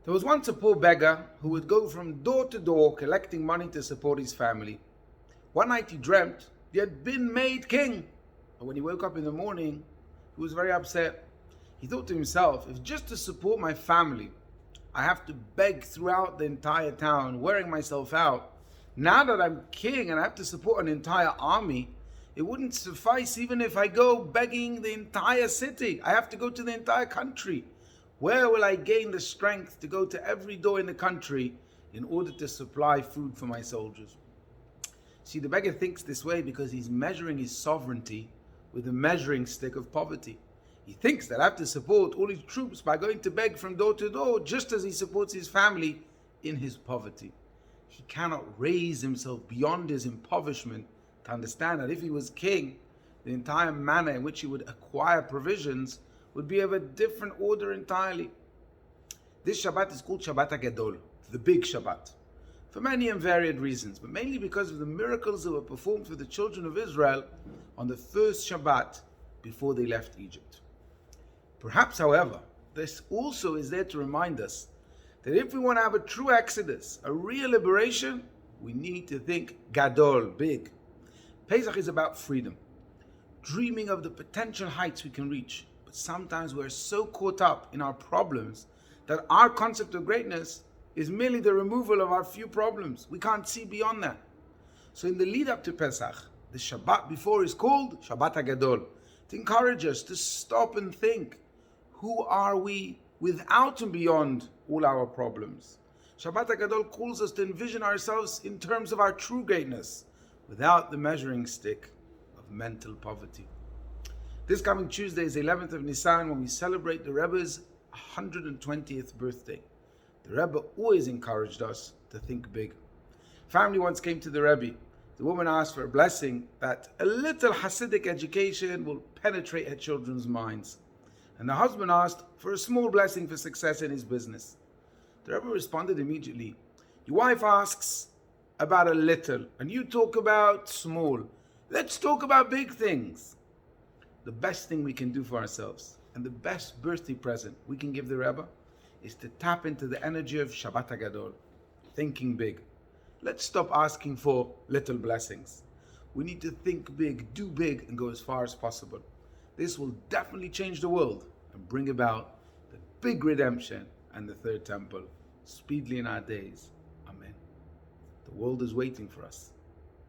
There was once a poor beggar who would go from door to door collecting money to support his family. One night he dreamt he had been made king, but when he woke up in the morning, he was very upset. He thought to himself, if just to support my family, I have to beg throughout the entire town, wearing myself out, now that I'm king and I have to support an entire army, it wouldn't suffice even if I go begging the entire city. I have to go to the entire country. Where will I gain the strength to go to every door in the country in order to supply food for my soldiers? See, the beggar thinks this way because he's measuring his sovereignty with a measuring stick of poverty. He thinks that I have to support all his troops by going to beg from door to door, just as he supports his family in his poverty. He cannot raise himself beyond his impoverishment to understand that if he was king, the entire manner in which he would acquire provisions would be of a different order entirely. This Shabbat is called Shabbat Hagadol, the big Shabbat, for many and varied reasons, but mainly because of the miracles that were performed for the children of Israel on the first Shabbat before they left Egypt. Perhaps, however, this also is there to remind us that if we want to have a true exodus, a real liberation, we need to think Gadol, big. Pesach is about freedom, dreaming of the potential heights we can reach. But sometimes we're so caught up in our problems that our concept of greatness is merely the removal of our few problems. We can't see beyond that. So in the lead up to Pesach, the Shabbat before is called Shabbat Hagadol, to encourage us to stop and think, who are we without and beyond all our problems? Shabbat Hagadol calls us to envision ourselves in terms of our true greatness, without the measuring stick of mental poverty. This coming Tuesday is the 11th of Nisan, when we celebrate the Rebbe's 120th birthday. The Rebbe always encouraged us to think big. Family once came to the Rebbe. The woman asked for a blessing that a little Hasidic education will penetrate her children's minds. And the husband asked for a small blessing for success in his business. The Rebbe responded immediately, your wife asks about a little, and you talk about small. Let's talk about big things. The best thing we can do for ourselves, and the best birthday present we can give the Rebbe, is to tap into the energy of Shabbat Hagadol, thinking big. Let's stop asking for little blessings. We need to think big, do big, and go as far as possible. This will definitely change the world and bring about the big redemption and the third temple speedily in our days. Amen. The world is waiting for us.